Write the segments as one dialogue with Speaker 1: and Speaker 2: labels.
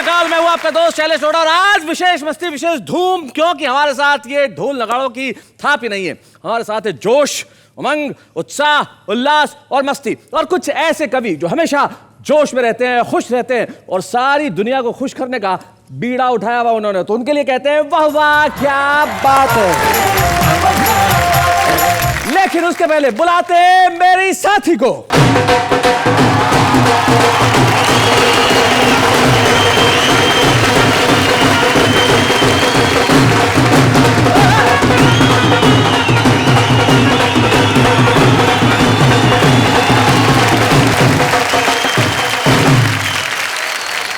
Speaker 1: नमस्कार, मैं हूँ आपका दोस्त शैलेश और आज विशेष मस्ती, विशेष धूम, क्योंकि हमारे साथ ये ढोल नगाड़ों की थाप ही नहीं है। हमारे साथ है जोश, उमंग, उत्साह, उल्लास और मस्ती, और कुछ ऐसे कवि जो हमेशा जोश में रहते हैं, खुश रहते हैं और सारी दुनिया को खुश करने का बीड़ा उठाया हुआ उन्होंने, तो उनके लिए कहते हैं वाह वाह क्या बात है। लेकिन उसके पहले बुलाते हैं मेरी साथी को।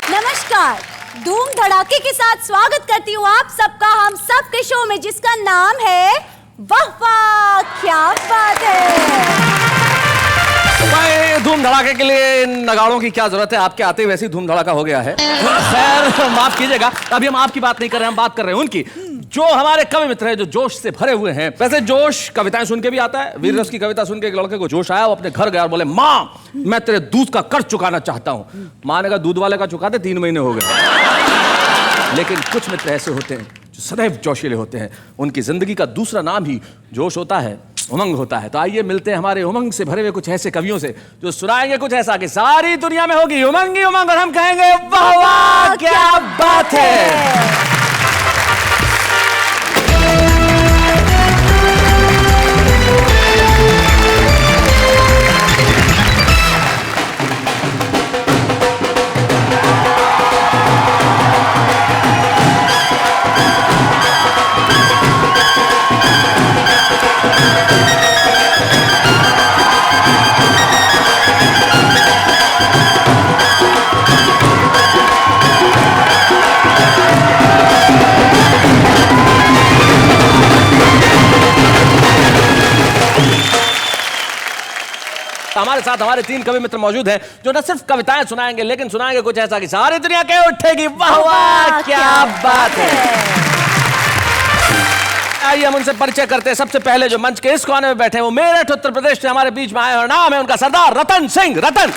Speaker 2: नमस्कार, धूम धड़ाके के साथ स्वागत करती हूँ आप सबका हम सब के शो में, जिसका नाम है वाह वाह क्या बात है।
Speaker 1: भाई धूम धड़ाके के लिए इन नगाड़ों की क्या जरूरत है, आपके आते ही वैसे ही धूम धड़ाका हो गया है। खैर माफ कीजिएगा, अभी हम आपकी बात नहीं कर रहे हैं, हम बात कर रहे हैं उनकी, जो हमारे कवि मित्र हैं जो जोश से भरे हुए हैं। वैसे जोश कविताएं सुन के भी आता है। वीर रस की कविता सुन के एक लड़के को जोश आया, वो अपने घर गया और बोले माँ मैं तेरे दूध का कर्ज चुकाना चाहता हूँ। माँ ने कहा दूध वाले का चुकाते 3 महीने हो गए। लेकिन कुछ मित्र ऐसे होते हैं जो सदैव जोशीले होते हैं, उनकी जिंदगी का दूसरा नाम ही जोश होता है, उमंग होता है। तो आइए मिलते हैं हमारे उमंग से भरे हुए कुछ ऐसे कवियों से जो सुनाएंगे कुछ ऐसा कि सारी दुनिया में होगी उमंग ही उमंग और हम कहेंगे वाह वाह क्या बात है। हमारे साथ हमारे 3 कवि मित्र मौजूद हैं जो न सिर्फ कविताएं सुनाएंगे लेकिन सुनाएंगे कुछ ऐसा कि सारी दुनिया के उठेगी वाह वाह क्या बात है। आइए हम उनसे परिचय करते हैं। सबसे पहले जो मंच के इस कोने में बैठे हैं वो मेरठ उत्तर प्रदेश से हमारे बीच में आए और नाम है उनका सरदार रतन सिंह। रतन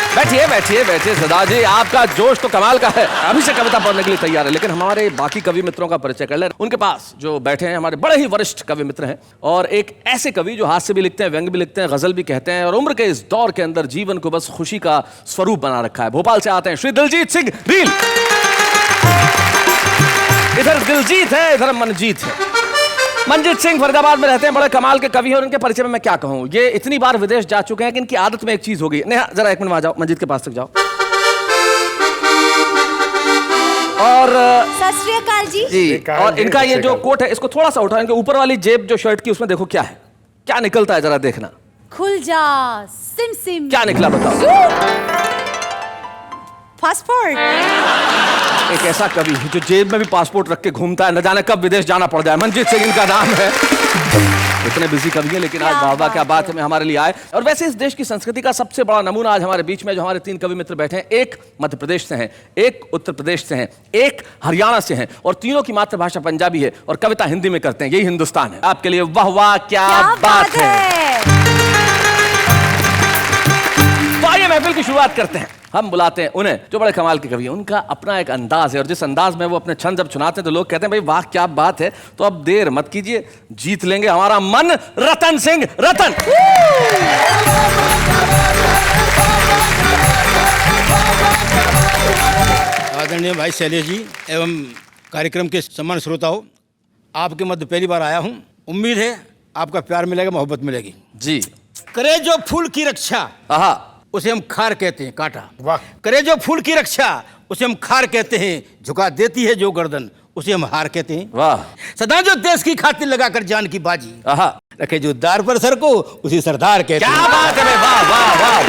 Speaker 1: बैठिए बैठिए बैठिए। सरदार जी आपका जोश तो कमाल का है, अभी से कविता पढ़ने के लिए तैयार है। लेकिन हमारे बाकी कवि मित्रों का परिचय कर ले। उनके पास जो बैठे हैं हमारे बड़े ही वरिष्ठ कवि मित्र हैं और एक ऐसे कवि जो हास्य भी लिखते हैं, व्यंग्य भी लिखते हैं, गजल भी कहते हैं और उम्र के इस दौर के अंदर जीवन को बस खुशी का स्वरूप बना रखा है। भोपाल से आते हैं श्री दिलजीत सिंह रील। इधर दिलजीत है, इधर मनजीत है। मनजीत सिंह फरीदाबाद में रहते हैं, बड़े कमाल के कवि हैं और उनके परिचय में मैं क्या कहूं। ये इतनी बार विदेश जा चुके हैं कि इनकी आदत में एक चीज हो गई। नेहा जरा 1 मिनट आ जाओ, मनजीत के पास तक जाओ। और
Speaker 2: सत श्री अकाल जी।
Speaker 1: और इनका ये जो कोट है इसको थोड़ा सा उठाओ, इनके ऊपर वाली जेब जो शर्ट की उसमें देखो क्या है, क्या निकलता है जरा देखना।
Speaker 2: खुल जा सिम सिम।
Speaker 1: क्या निकला बताओ।
Speaker 2: पासपोर्ट।
Speaker 1: एक ऐसा कवि जो जेब में भी पासपोर्ट रख के घूमता है, न जाने कब विदेश जाना पड़ जाए। मनजीत सिंह इनका नाम है। इतने बिजी कवि हैं लेकिन आज वाह वाह क्या बात है में हमारे लिए आए। और वैसे इस देश की संस्कृति का सबसे बड़ा नमूना आज हमारे बीच में जो हमारे 3 कवि मित्र बैठे हैं, एक मध्य प्रदेश से हैं, एक उत्तर प्रदेश से हैं, एक हरियाणा से हैं और तीनों की मातृभाषा पंजाबी है और कविता हिंदी में करते हैं। यही हिंदुस्तान है। आपके लिए वाह वाह क्या बात है। तो आइए महफिल की शुरुआत करते हैं। हम बुलाते हैं उन्हें जो बड़े कमाल के कवि हैं। उनका अपना एक अंदाज है और जिस अंदाज में वो अपने छंद जब सुनाते हैं तो लोग कहते हैं भाई वाह क्या बात है। तो अब देर मत कीजिए, जीत लेंगे हमारा मन। रतन सिंह। रतन
Speaker 3: आदरणीय भाई शैलेश जी एवं कार्यक्रम के सम्मान श्रोताओं, आपके मध्य पहली बार आया हूँ। उम्मीद है आपका प्यार मिलेगा, मोहब्बत मिलेगी
Speaker 1: जी।
Speaker 3: करे जो फूल की रक्षा उसे हम खार कहते हैं, कांटा। वाह। करे जो फूल की रक्षा उसे हम खार कहते हैं, झुका देती है जो गर्दन उसे हम हार कहते हैं। वाह। सदा जो देश की खातिर लगाकर जान की बाजी रखे जो दार पर सर को उसे सरदार कहते हैं।
Speaker 1: क्या बात है। वाह वाह वाह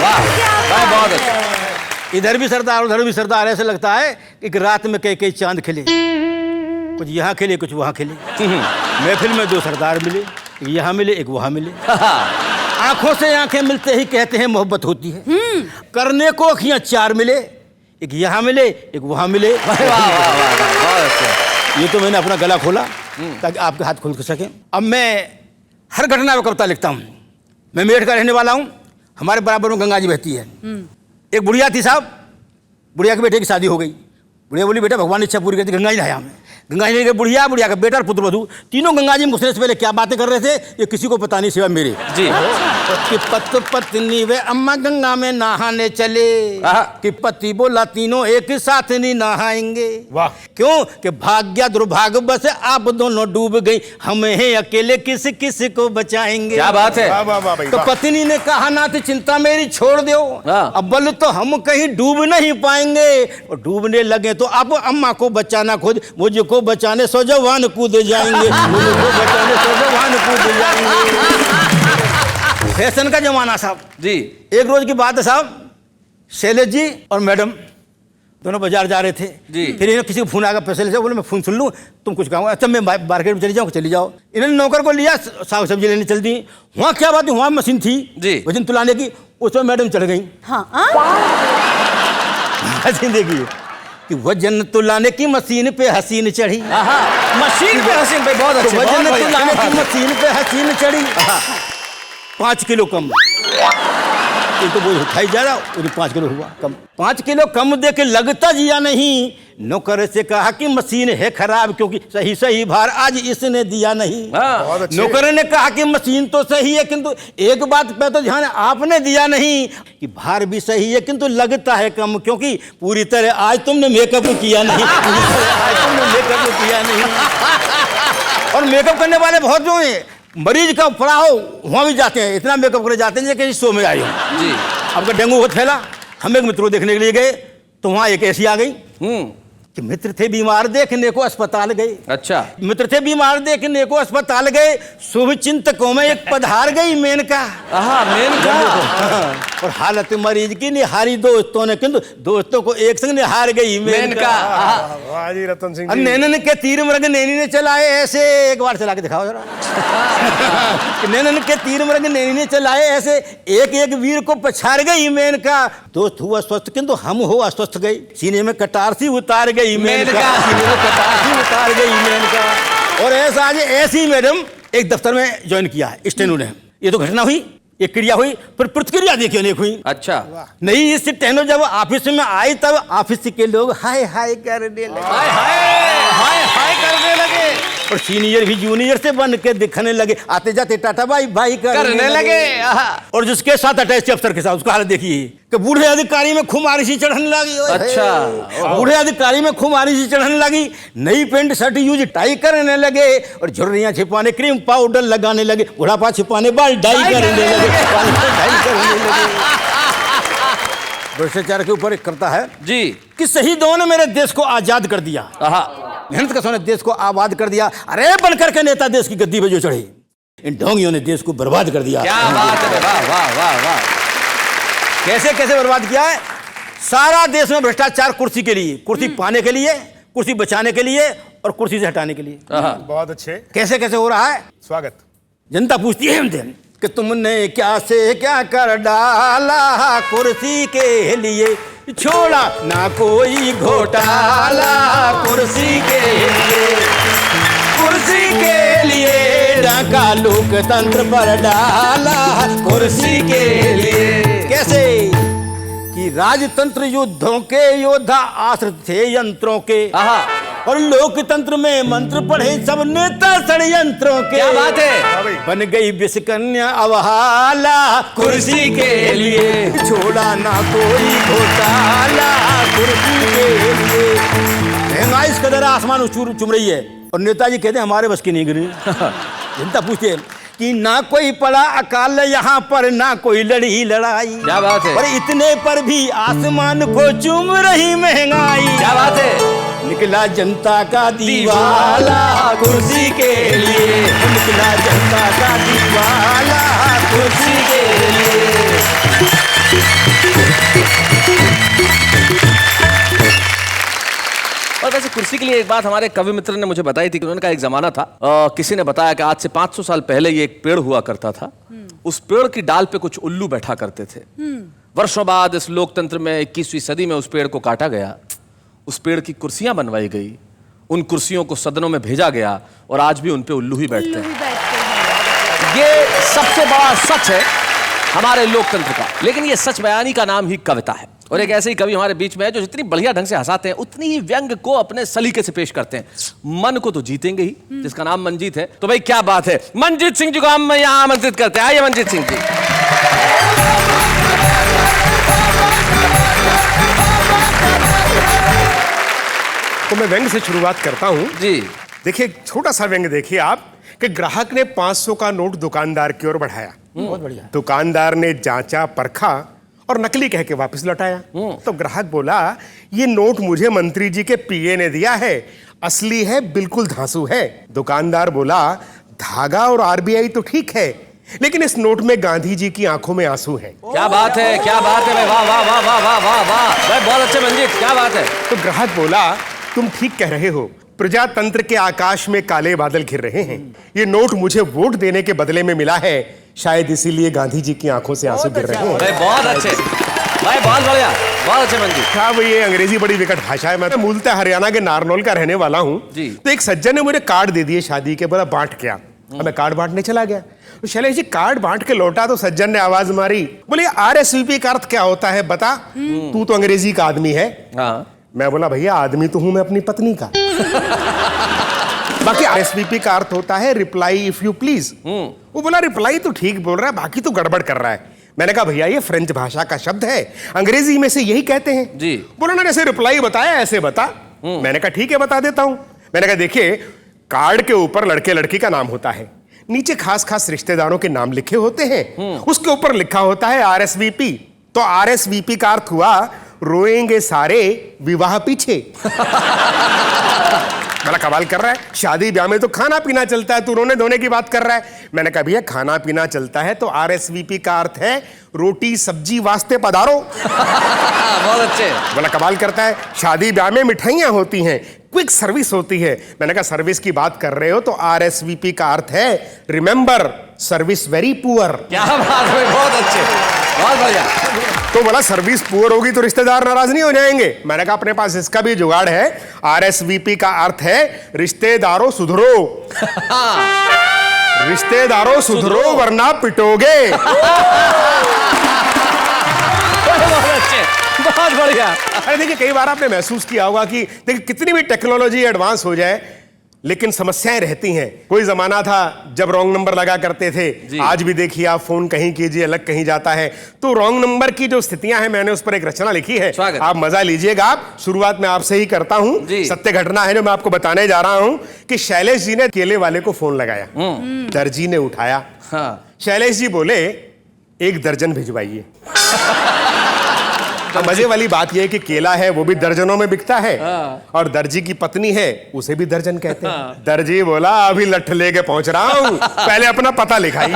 Speaker 1: वाह, बहुत अच्छा।
Speaker 3: इधर भी सरदार उधर भी सरदार, ऐसे लगता है कि रात में कई चांद खिले, कुछ यहाँ खिले कुछ वहाँ खिले। महफिल में 2 सरदार मिले, यहाँ मिले एक वहाँ मिले। आंखों से आंखें मिलते ही कहते हैं मोहब्बत होती है। करने को अखियां 4 मिले, एक यहाँ मिले एक वहाँ मिले। ये तो मैंने अपना गला खोला ताकि आपके हाथ खुल सके। अब मैं हर घटना में कविता लिखता हूँ। मैं मेरठ का रहने वाला हूँ। हमारे बराबर में गंगा जी बहती है। एक बुढ़िया थी साहब, बुढ़िया के बेटे की शादी हो गई। बुढ़िया बोली बेटा भगवान ने इच्छा पूरी कर दी, गंगा जी नहाया हमें। गंगा जी ने बुढ़िया, बुढ़िया का बेटा और पुत्र वधू तीनों गंगा जी में घुसने से पहले क्या बातें कर रहे थे ये किसी को पता नहीं सिवा मेरे।
Speaker 1: जी
Speaker 3: कि पत पत्नी वे अम्मा गंगा में नहाने चले, कि पति बोला तीनों एक साथ नहीं नहाएंगे।
Speaker 4: वाह।
Speaker 3: क्यों कि भाग्य दुर्भाग्य बस आप दोनों डूब गई, हमें है अकेले किस किस को बचाएंगे।
Speaker 1: क्या बात है।
Speaker 4: वाह वाह वाह भाई
Speaker 3: तो
Speaker 4: वाह।
Speaker 3: पत्नी ने कहा ना तो चिंता मेरी छोड़ दो,
Speaker 1: हाँ।
Speaker 3: अब बल तो हम कहीं डूब नहीं पाएंगे, और डूबने लगे तो अब अम्मा को बचाना खुद, मुझको बचाने सो जवान कूद जाएंगे, मुझको बचाने सो जवान कूद जाएंगे। फैशन का जमाना साहब
Speaker 1: जी।
Speaker 3: एक रोज की बात है साहब, शैलेश जी और मैडम दोनों बाजार जा रहे थे
Speaker 1: जी।
Speaker 3: फिर इन्हें किसी को फोन आगा, पैसे ले जाओ, बोले मैं फोन सुन लूँ, तुम कुछ कहो। अच्छा मैं मार्केट में चली जाऊँ, चली जाओ। इन्होंने नौकर को लिया, साग सब्जी लेने चल दी। वहाँ क्या बात है, वहाँ मशीन थी
Speaker 1: जी।
Speaker 3: वजन तुलाने की, उसमें मैडम चढ़ गई।
Speaker 2: हाँ
Speaker 3: मशीन देखिए कि वजन तुलाने की मशीन पे हसीन चढ़ी,
Speaker 1: मशीन पे हसीन भाई बहुत
Speaker 3: तो
Speaker 1: अच्छे,
Speaker 3: वजन
Speaker 1: बहुत बढ़िया।
Speaker 3: तुलाने की मशीन पे हसीन चढ़ी, 5 किलो कम। ये तो वो उठाई जा रहा, वो 5 किलो हुआ कम। 5 किलो कम दे के लगता जिया नहीं, नौकर से कहा कि मशीन है खराब क्योंकि सही सही भार आज इसने दिया नहीं।
Speaker 1: हाँ।
Speaker 4: बहुत अच्छे।
Speaker 3: नौकर ने कहा कि मशीन तो सही है किंतु एक बात पे तो ध्यान आपने दिया नहीं कि भार भी सही है किंतु लगता है कम क्योंकि पूरी तरह आज तुमने मेकअप किया नहीं, पूरी तरह आज तुमने मेकअप किया नहीं। और मेकअप करने वाले बहुत जो हैं, मरीज का पड़ा हो वहाँ भी जाते हैं, इतना मेकअप करे जाते हैं कि शो में आई हो।
Speaker 1: जी।
Speaker 3: आपका डेंगू बहुत फैला, हम एक मित्र को देखने के लिए गए तो वहाँ एक ऐसी आ गई
Speaker 1: हम्म।
Speaker 3: कि मित्र थे बीमार, देखने को अस्पताल गए।
Speaker 1: अच्छा।
Speaker 3: मित्र थे बीमार, देखने को अस्पताल गए, शुभ चिंतकों में एक पधार गई मेनका।
Speaker 1: मेनका।
Speaker 3: और हालत मरीज की निहारी दोस्तों ने, किंतु दोस्तों को एक संग निहार गई मेनका।
Speaker 4: वाह जी रतन सिंह
Speaker 3: और
Speaker 4: जी।
Speaker 3: नैनन के तीर मृग नैनी ने चलाए ऐसे, एक बार चला के दिखाओ जरा। कि नैनन के तीर मृग नैनी ने चलाए ऐसे, एक एक वीर को पछाड़ गई मेनका। दोस्त हुआ स्वस्थ किंतु हम हो अस्वस्थ गई, सीने में कटार सी उतार गई मेनका, सीने में कटार सी उतार गई मेनका। और ऐसा आज ऐसी मैडम एक दफ्तर में ज्वाइन किया है स्टेनो ने। ये तो घटना हुई, ये क्रिया हुई, पर प्रतिक्रिया देखिए अनेक हुई।
Speaker 1: अच्छा।
Speaker 3: नहीं इस टेनो जब ऑफिस में आई तब ऑफिस के लोग हाय हाय करने लगे,
Speaker 1: हाय हाय हाय करने लगे।
Speaker 3: और सीनियर भी जूनियर से बन के दिखने लगे, आते जाते टाटा बाई बाई
Speaker 1: करने लगे।
Speaker 3: और जिसके साथ अटैच अफसर के साथ उसका हालत देखिए कि बूढ़े अधिकारी में खुमारी सी चढ़ने लगी।
Speaker 1: अच्छा।
Speaker 3: बूढ़े अधिकारी में खुमारी सी चढ़ने लगी, नई पेंट शर्ट यूज टाई करने लगे, और झुर्रियां छिपाने क्रीम पाउडर लगाने लगे, बुढ़ापा छिपाने बाल डाई करने लगे, डाई करने लगे। भ्रष्टाचार के ऊपर एक करता है
Speaker 1: जी।
Speaker 3: कि शहीदों ने मेरे देश को आजाद कर दिया, मेहनत का सोने देश को आबाद कर दिया। अरे बनकर के नेता देश की गद्दी पे जो चढ़े, इन ढोंगियों ने देश को बर्बाद कर दिया।
Speaker 1: क्या बात है, वाह वाह वाह वाह।
Speaker 3: कैसे कैसे बर्बाद किया है? सारा देश में भ्रष्टाचार कुर्सी के लिए, कुर्सी पाने के लिए, कुर्सी बचाने के लिए और कुर्सी से हटाने के लिए।
Speaker 4: बहुत अच्छे।
Speaker 3: कैसे कैसे हो रहा है?
Speaker 4: स्वागत।
Speaker 3: जनता पूछती है हमसे कि तुमने क्या से क्या कर डाला कुर्सी के लिए, छोड़ा ना कोई घोटाला कुर्सी के लिए, कुर्सी के लिए डाका लोकतंत्र पर डाला कुर्सी के लिए। कैसे कि राजतंत्र युद्धों के योद्धा आश्रित थे यंत्रों के, और लोकतंत्र में मंत्र पढ़े सब नेता षड्यंत्रों के।
Speaker 1: क्या बात है।
Speaker 3: बन गई विषकन्या अवहाला कुर्सी के लिए, छोड़ा ना कोई घोटाला कुर्सी के लिए। महंगाई इस कदर आसमान चुम रही है और नेताजी कहते हैं हमारे बस की नहीं गिरी। जनता पूछती है कि ना कोई पड़ा अकाल यहाँ पर, ना कोई लड़ी लड़ाई।
Speaker 1: क्या बात है।
Speaker 3: और इतने पर भी आसमान को चूम रही महंगाई।
Speaker 1: क्या बात है।
Speaker 3: निकला जनता का दीवाला कुर्सी के लिए, निकला जनता का दीवाला कुर्सी के लिए।
Speaker 1: और वैसे कुर्सी के लिए एक बात हमारे कवि मित्र ने मुझे बताई थी कि उनका एक जमाना था, किसी ने बताया कि आज से 500 साल पहले ये एक पेड़ हुआ करता था, उस पेड़ की डाल पे कुछ उल्लू बैठा करते थे। वर्षों बाद इस लोकतंत्र में 21वीं सदी में उस पेड़ को काटा गया, उस पेड़ की कुर्सियां बनवाई गई, उन कुर्सियों को सदनों में भेजा गया और आज भी उन पे उल्लू ही बैठते हैं। ये सबसे बड़ा सच है हमारे लोकतंत्र का, लेकिन ये सच बयानी का नाम ही कविता है। और एक ऐसे ही कवि हमारे बीच में है जो जितनी बढ़िया ढंग से हंसाते हैं उतनी ही व्यंग को अपने सलीके से पेश करते हैं। मन को तो जीतेंगे ही, जिसका नाम मंजीत है। तो भाई क्या बात है, मंजीत सिंह जी को हम यहाँ आमंत्रित करते हैं। आइए मंजीत सिंह जी।
Speaker 4: तो मैं व्यंग से शुरुआत करता हूं
Speaker 1: जी।
Speaker 4: देखिए, एक छोटा सा व्यंग देखिए आप कि ग्राहक ने 500 का नोट दुकानदार की ओर बढ़ाया।
Speaker 3: बहुत बढ़िया।
Speaker 4: दुकानदार ने जांचा परखा और नकली कह के वापस लौटाया। तो ग्राहक बोला, ये नोट मुझे मंत्री जी के पीए ने दिया है, असली है, बिल्कुल धांसू है। दुकानदार बोला, धागा और आरबीआई तो ठीक है, लेकिन इस नोट में गांधी जी की आंखों में आंसू है।
Speaker 1: क्या बात है, क्या बात है भाई, वाह वाह वाह वाह वाह वाह वाह भाई, बहुत अच्छे मंजीत, क्या बात है।
Speaker 4: तो ग्राहक बोला, तुम ठीक कह रहे हो, प्रजातंत्र के आकाश में काले बादल घिर रहे हैं। ये नोट मुझे वोट देने के बदले में मिला है, शायद इसीलिए गांधी जी की आंखों से आंसू गिर रहे हैं।
Speaker 1: भाई बहुत अच्छे भाई, बहुत बढ़िया, बहुत अच्छे मंजीत।
Speaker 4: क्या भाई, ये अंग्रेजी बड़ी विकट भाषा है। मैं मूलतः हरियाणा के नारनौल का रहने वाला हूँ
Speaker 1: जी।
Speaker 4: तो एक सज्जन ने मुझे कार्ड दे दिए शादी के, बोला बांट क्या। अब मैं कार्ड बांटने चला गया, तो शैलेश जी कार्ड बांट के लौटा तो सज्जन ने आवाज मारी, बोले RSVP का अर्थ क्या होता है बता, तू तो अंग्रेजी का आदमी है।
Speaker 1: हाँ।
Speaker 4: मैं बोला, भैया आदमी तो हूं मैं अपनी पत्नी का। बाकी RSVP का अर्थ होता है रिप्लाई इफ यू प्लीज। वो बोला, रिप्लाई तो ठीक बोल रहा है, बाकी तो गड़बड़ कर रहा है। मैंने कहा, भैया ये फ्रेंच भाषा का शब्द है, अंग्रेजी में से यही कहते हैं
Speaker 1: जी।
Speaker 4: बोला ना, जैसे रिप्लाई बताया ऐसे बता। मैंने कहा, ठीक है बता देता हूं। मैंने कहा, देखिए कार्ड के ऊपर लड़के लड़की का नाम होता है, नीचे खास खास रिश्तेदारों के नाम लिखे होते हैं, उसके ऊपर लिखा होता है RSVP। तो RSVP का अर्थ हुआ रोएंगे सारे विवाह पीछे। बड़ा कमाल कर रहा है, शादी ब्याह में तो खाना पीना चलता है, तू रोने धोने की बात कर रहा है। मैंने कहा, भैया खाना पीना चलता है तो RSVP का अर्थ है रोटी सब्जी वास्ते पधारो।
Speaker 1: बहुत अच्छे।
Speaker 4: बड़ा कमाल करता है, शादी ब्याह में मिठाइयां होती हैं, क्विक सर्विस होती है। मैंने कहा, सर्विस की बात कर रहे हो तो RSVP का अर्थ है रिमेंबर सर्विस वेरी पुअर।
Speaker 1: क्या बात है, बहुत अच्छे, बहुत बढ़िया।
Speaker 4: तो बोला, सर्विस पुअर होगी तो रिश्तेदार नाराज नहीं हो जाएंगे। मैंने कहा, अपने पास इसका भी जुगाड़ है, RSVP का अर्थ है रिश्तेदारों सुधरो। रिश्तेदारों सुधरो वरना पिटोगे।
Speaker 1: बहुत अच्छे, बहुत बढ़िया।
Speaker 4: अरे देखिए, कई बार आपने महसूस किया होगा कि देखिए कितनी भी टेक्नोलॉजी एडवांस हो जाए लेकिन समस्याएं रहती हैं। कोई जमाना था जब रॉन्ग नंबर लगा करते थे, आज भी देखिए आप फोन कहीं कीजिए अलग कहीं जाता है। तो रॉन्ग नंबर की जो स्थितियां हैं, मैंने उस पर एक रचना लिखी है, आप मजा लीजिएगा। आप शुरुआत में आपसे ही करता हूं, सत्य घटना है जो मैं आपको बताने जा रहा हूं कि शैलेश जी ने केले वाले को फोन लगाया, दर्जी ने उठाया। शैलेश जी बोले, 1 दर्जन भिजवाइए। मजे वाली बात यह है कि केला है वो भी दर्जनों में बिकता है, और दर्जी की पत्नी है उसे भी दर्जन कहते हैं। दर्जी बोला, अभी लठ लेके पहुंच रहा हूं, पहले अपना पता लिखाइए।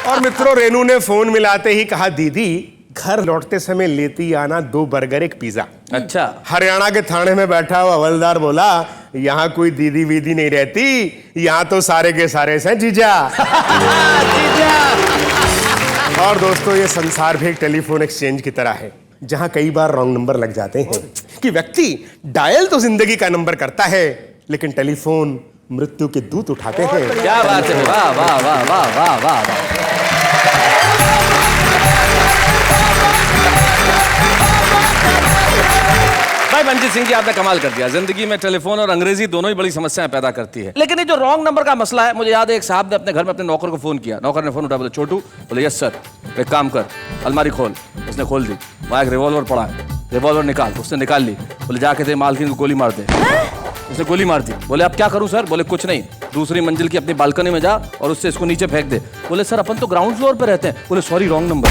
Speaker 4: और मित्रों, रेनू ने फोन मिलाते ही कहा, दीदी घर लौटते समय लेती आना 2 बर्गर 1 पिज्जा।
Speaker 1: अच्छा।
Speaker 4: हरियाणा के थाने में बैठा हुआ हवलदार बोला, यहाँ कोई दीदी वीदी नहीं रहती, यहाँ तो सारे के सारे हैं जीजा। और दोस्तों, ये संसार भी एक टेलीफोन एक्सचेंज की तरह है, जहां कई बार रॉन्ग नंबर लग जाते हैं कि व्यक्ति डायल तो जिंदगी का नंबर करता है लेकिन टेलीफोन मृत्यु के दूत उठाते हैं।
Speaker 1: क्या बात है, वाह वाह वाह वाह वाह वाह। भाई मंजीत सिंह जी, आपने कमाल कर दिया। जिंदगी में टेलीफोन और अंग्रेजी दोनों ही बड़ी समस्याएं पैदा करती है, लेकिन ये जो रॉन्ग नंबर का मसला है, मुझे याद है एक साहब ने अपने घर में अपने नौकर को फोन किया। नौकर ने फोन उठाया, बोले, छोटू। बोले, यस सर। एक काम कर, अलमारी खोल। उसने खोल दी, वहां एक रिवॉल्वर पड़ा है, रिवॉल्वर निकाल। उसने निकाल ली। बोले, जाके दे मालकिन को गोली मार दे। उसने गोली मार दी। बोले, अब क्या करूं सर? बोले, कुछ नहीं, दूसरी मंजिल की अपनी बालकनी में जा और उससे इसको नीचे फेंक दे। बोले, सर अपन तो ग्राउंड फ्लोर पे रहते हैं। बोले, सॉरी रॉन्ग नंबर।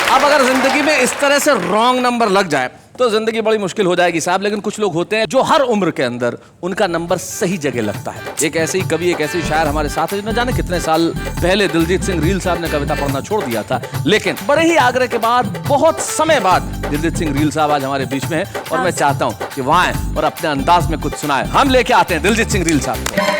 Speaker 1: अब अगर जिंदगी में इस तरह से रॉन्ग नंबर लग जाए तो जिंदगी बड़ी मुश्किल हो जाएगी साहब। लेकिन कुछ लोग होते हैं जो हर उम्र के अंदर उनका नंबर सही जगह लगता है। एक ऐसे ही कवि, एक ऐसे ही शायर हमारे साथ है, न जाने कितने साल पहले दिलजीत सिंह रील साहब ने कविता पढ़ना छोड़ दिया था, लेकिन बड़े ही आग्रह के बाद बहुत समय बाद दिलजीत सिंह रील साहब आज हमारे बीच में है और मैं चाहता हूं कि वह आए और अपने अंदाज में कुछ सुनाए। हम लेके आते हैं दिलजीत सिंह रील साहब।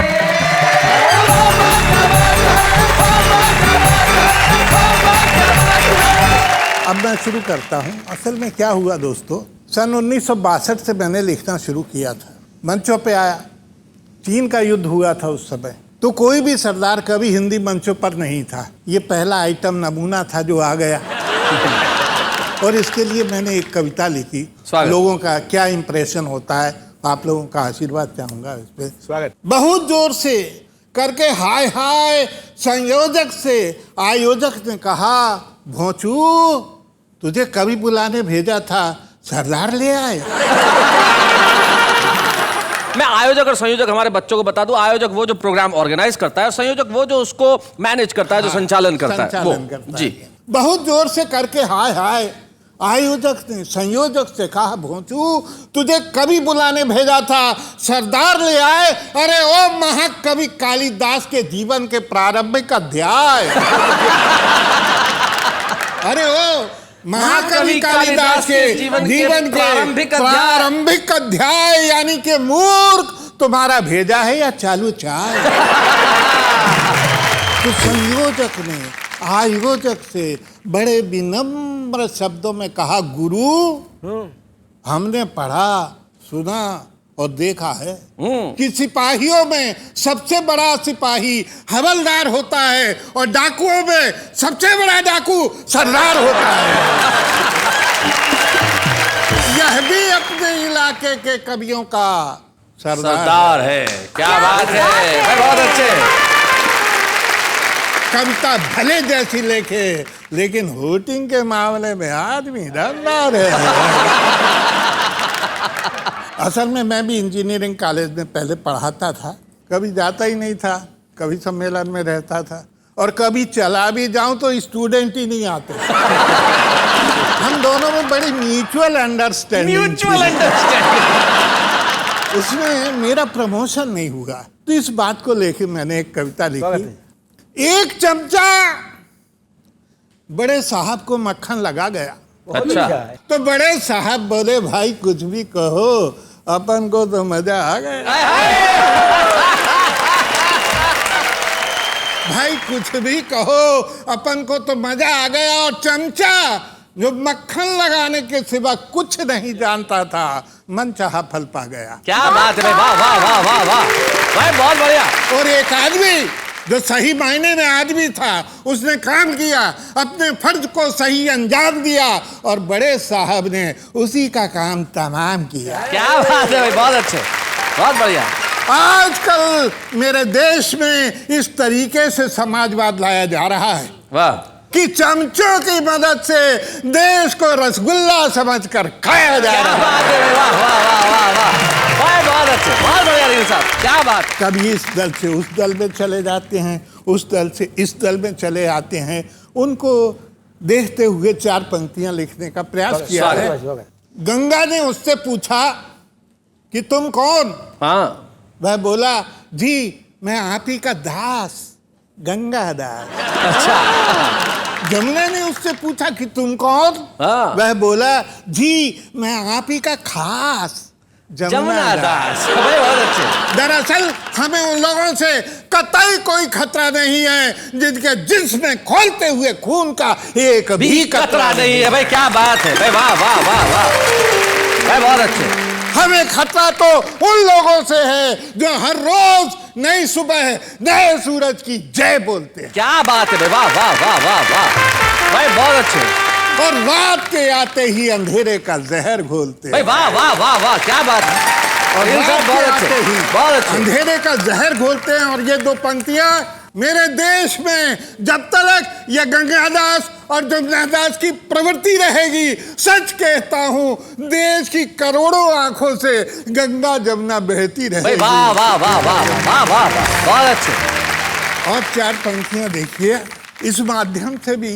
Speaker 5: अब मैं शुरू करता हूं। असल में क्या हुआ दोस्तों, सन 1962 से मैंने लिखना शुरू किया था। मंचों पे आया, चीन का युद्ध हुआ था उस समय, तो कोई भी सरदार कभी हिंदी मंचों पर नहीं था। ये पहला आइटम नमूना था जो आ गया। और इसके लिए मैंने एक कविता लिखी। लोगों का क्या इंप्रेशन होता है, आप लोगों का आशीर्वाद चाहूंगा इस पे।
Speaker 4: स्वागत।
Speaker 5: बहुत जोर से करके हाय हाय संयोजक से आयोजक ने कहा, भोंचू तुझे कभी बुलाने भेजा था, सरदार ले आए।
Speaker 1: मैं आयोजक और संयोजक हमारे बच्चों को बता दूं, आयोजक वो जो प्रोग्राम ऑर्गेनाइज करता है और संयोजक वो जो उसको मैनेज करता है, जो संचालन करता है वो। जी।
Speaker 5: बहुत जोर से करके हाय हाय आयोजक ने संयोजक से कहा, भोंचू तुझे कभी बुलाने भेजा था, सरदार ले आए। अरे ओ महाकवि कालिदास के जीवन के प्रारंभिक अध्याय। अरे ओ महाकवि कालिदास के जीवन के प्रारंभिक अध्याय, यानी कि मूर्ख तुम्हारा भेजा है या चालू चाय। तो संयोजक ने आयोजक से बड़े विनम्र शब्दों में कहा, गुरु हमने पढ़ा सुना और देखा है कि सिपाहियों में सबसे बड़ा सिपाही हवलदार होता है और डाकुओं में सबसे बड़ा डाकू सरदार होता है। यह भी अपने इलाके के कवियों का सरदार
Speaker 1: है। क्या बात है, बहुत अच्छे।
Speaker 5: कविता भले जैसी लिखे, लेकिन होटिंग के मामले में आदमी दमदार है। असल में मैं भी इंजीनियरिंग कॉलेज में पहले पढ़ाता था। कभी जाता ही नहीं था, कभी सम्मेलन में रहता था, और कभी चला भी जाऊं तो स्टूडेंट ही नहीं आते। हम दोनों में बड़ी म्यूचुअल अंडरस्टैंडिंग। उसमें मेरा प्रमोशन नहीं हुआ, तो इस बात को लेकर मैंने एक कविता लिखी। एक चमचा बड़े साहब को मक्खन लगा गया।
Speaker 1: अच्छा।
Speaker 5: तो बड़े साहब बोले, भाई कुछ भी कहो, अपन को तो मजा आ गया। भाई कुछ भी कहो, अपन को तो मजा आ गया। और चमचा जो मक्खन लगाने के सिवा कुछ नहीं जानता था, मन चाहा फल पा गया।
Speaker 1: क्या बात है, वाह वाह वाह वाह वाह, भाई बहुत बढ़िया।
Speaker 5: और एक आदमी जो सही मायने में आदमी था, उसने काम किया, अपने फर्ज को सही अंजाम दिया, और बड़े साहब ने उसी का काम तमाम किया।
Speaker 1: क्या बात है भाई, बहुत अच्छे, बहुत बढ़िया।
Speaker 5: आजकल मेरे देश में इस तरीके से समाजवाद लाया जा रहा है,
Speaker 1: वाह,
Speaker 5: कि चमचों की मदद से देश को रसगुल्ला समझकर खाया जा रहा है।
Speaker 1: क्या बात है, वाह वाह वाह वाह वाह, बहुत अच्छे, बहुत बढ़िया रील साहब, क्या बात।
Speaker 5: कभी इस दल से उस दल में चले जाते हैं, उस दल से इस दल में चले आते हैं। उनको देखते हुए 4 पंक्तियां लिखने का प्रयास किया है। गंगा ने उससे पूछा कि तुम कौन?
Speaker 1: हाँ।
Speaker 5: वह बोला, जी मैं आप ही का दास, गंगा दास।
Speaker 1: अच्छा।
Speaker 5: जमुना ने उससे पूछा कि तुम कौन?
Speaker 1: हाँ।
Speaker 5: वह बोला, जी मैं आप ही का खास,
Speaker 1: जमुना दास। भाई बहुत अच्छे।
Speaker 5: दरअसल हमें उन लोगों से कतई कोई खतरा नहीं है जिनके जिस्म में खोलते हुए खून का एक भी कतरा नहीं है।
Speaker 1: भाई क्या बात है भाई, वाह वाह वाह वाह, भाई बहुत अच्छे।
Speaker 5: हमें खतरा तो उन लोगों से है जो हर रोज नई सुबह नए सूरज की जय बोलते हैं।
Speaker 1: क्या बात है भाई, वाह वाह वाह वाह वाह, भाई बहुत अच्छे।
Speaker 5: और रात के आते ही अंधेरे का जहर घोलते हैं।
Speaker 1: भाई वाह वाह वाह वाह, क्या बात है।
Speaker 5: और रात के आते ही
Speaker 1: बहुत अच्छे,
Speaker 5: अंधेरे का जहर घोलते हैं। और ये 2 पंक्तियां मेरे देश में जब तक ये गंगादास और जमुनादास की प्रवृत्ति रहेगी, सच कहता हूं, देश की करोड़ों आंखों से गंगा जमुना बहती रहेगी।
Speaker 1: वाह वाह वाह वाह वाह वाह, बहुत अच्छे।
Speaker 5: और 4 पंक्तियां देखिए, इस माध्यम से भी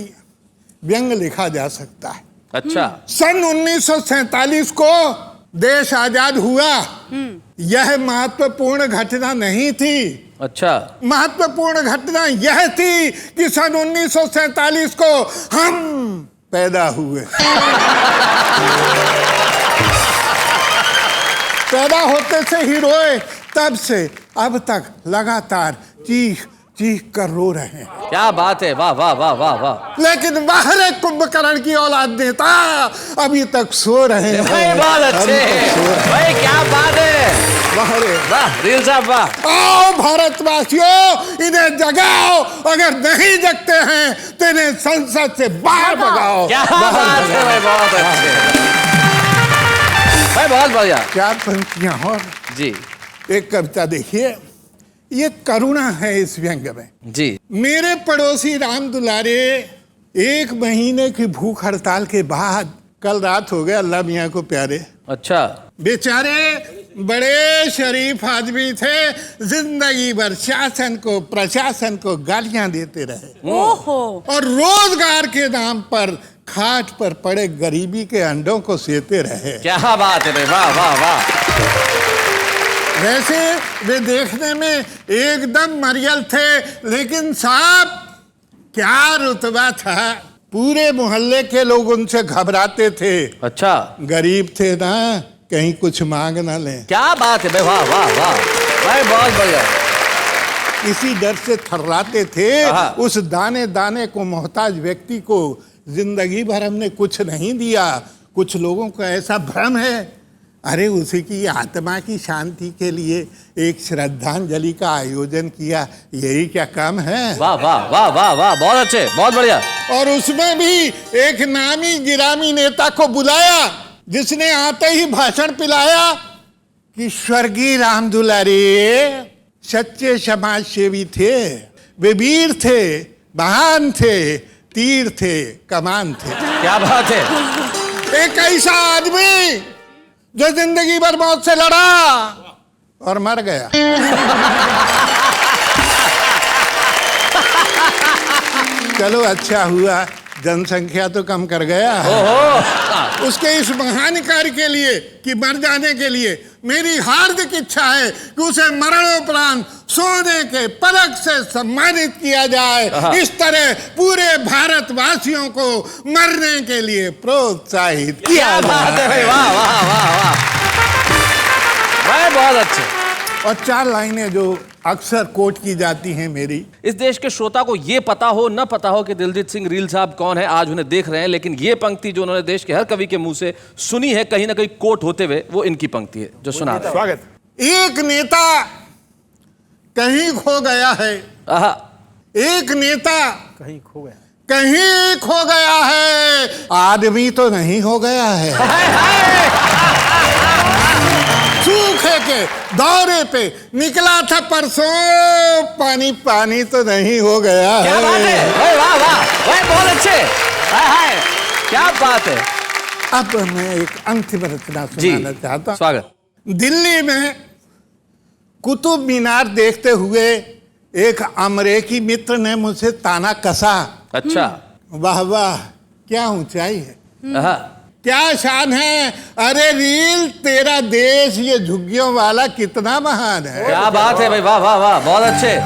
Speaker 5: व्यंग लिखा जा सकता है।
Speaker 1: अच्छा।
Speaker 5: सन 1947 को देश आजाद हुआ। यह महत्वपूर्ण घटना नहीं थी।
Speaker 1: अच्छा।
Speaker 5: महत्वपूर्ण घटना यह थी कि सन 1947 को हम पैदा हुए। पैदा होते से ही रोए, तब से अब तक लगातार चीख चीख कर रो रहे हैं।
Speaker 1: क्या बात है, वाह वाह वाह वाह वाह।
Speaker 5: लेकिन बाहर एक कुंभकर्ण की औलाद नेता अभी तक सो रहे हैं।
Speaker 1: भाई बहुत अच्छे भाई, क्या बात है, वाह रील साहब वाह।
Speaker 5: आओ भारतवासियों, इन्हें जगाओ, अगर नहीं जगते हैं तो इन्हें संसद से बाहर भगाओ।
Speaker 1: क्या बात है भाई, बहुत अच्छे भाई, बहुत बढ़िया।
Speaker 5: 4 पंक्तियां और
Speaker 1: जी
Speaker 5: एक कविता देखिए, ये करुणा है इस व्यंग में।
Speaker 1: जी।
Speaker 5: मेरे पड़ोसी राम दुलारे, 1 महीने की भूख हड़ताल के बाद कल रात हो गया अल्लाह मियाँ को प्यारे।
Speaker 1: अच्छा।
Speaker 5: बेचारे बड़े शरीफ आदमी थे, जिंदगी भर शासन को प्रशासन को गालियां देते रहे।
Speaker 2: ओहो।
Speaker 5: और रोजगार के नाम पर खाट पर पड़े गरीबी के अंडों को सेते रहे।
Speaker 1: क्या बात है भाई, वाह वाह वाह।
Speaker 5: वैसे वे देखने में एकदम मरियल थे, लेकिन साहब क्या रुतबा था, पूरे मोहल्ले के लोग उनसे घबराते थे।
Speaker 1: अच्छा।
Speaker 5: गरीब थे ना, कहीं कुछ मांग ना लें।
Speaker 1: क्या बात है भाई, वाह वाह वाह भाई, बहुत बढ़िया।
Speaker 5: इसी डर से थर्राते थे। उस दाने दाने को मोहताज व्यक्ति को जिंदगी भर हमने कुछ नहीं दिया। कुछ लोगों का ऐसा भ्रम है, अरे उसी की आत्मा की शांति के लिए एक श्रद्धांजलि का आयोजन किया, यही क्या काम है।
Speaker 1: वाह वाह वाह वाह वाह, बहुत अच्छे, बहुत बढ़िया।
Speaker 5: और उसमें भी एक नामी गिरामी नेता को बुलाया, जिसने आते ही भाषण पिलाया कि स्वर्गीय राम दुलारे सच्चे समाज सेवी थे, वे वीर थे, महान थे, तीर थे, कमान थे।
Speaker 1: क्या बात है।
Speaker 5: एक ऐसा आदमी जो जिंदगी भर मौत से लड़ा और मर गया। चलो अच्छा हुआ, जनसंख्या तो कम कर गया है। उसके इस महान कार्य के लिए कि मर जाने के लिए मेरी हार्दिक इच्छा है कि उसे मरणोपरांत सोने के पदक से सम्मानित किया जाए। इस तरह पूरे भारतवासियों को मरने के लिए प्रोत्साहित किया जाए।
Speaker 1: वाह वाह वाह वाह भाई, बहुत अच्छे।
Speaker 5: और 4 लाइनें जो अक्सर कोट की जाती हैं मेरी।
Speaker 1: इस देश के श्रोता को ये पता हो न पता हो कि दिलजीत सिंह रील साहब कौन है, आज उन्हें देख रहे हैं, लेकिन ये पंक्ति जो उन्होंने देश के हर कवि के मुंह से सुनी है, कहीं ना कहीं कोट होते हुए, वो इनकी पंक्ति है जो सुना था।
Speaker 4: स्वागत।
Speaker 5: एक नेता कहीं खो गया है। एक नेता
Speaker 3: कहीं खो गया,
Speaker 5: कहीं खो गया है, आदमी तो नहीं हो गया है। सूखे के दौरे पे निकला था परसों, पानी पानी तो नहीं हो गया है।
Speaker 1: क्या बात है भाई, वाह वाह भाई, बहुत अच्छे। हाय हाय, क्या बात है।
Speaker 5: अब मैं एक अंतिम रचना सुनाना चाहता हूं।
Speaker 1: स्वागत।
Speaker 5: दिल्ली में कुतुब मीनार देखते हुए एक अमरीकी मित्र ने मुझसे ताना कसा।
Speaker 1: अच्छा।
Speaker 5: वाह वाह, क्या ऊंचाई है, क्या शान है, अरे रील तेरा देश ये झुग्गियों वाला कितना महान है।
Speaker 1: क्या बात है भाई, वाह वाह वाह, बहुत अच्छे।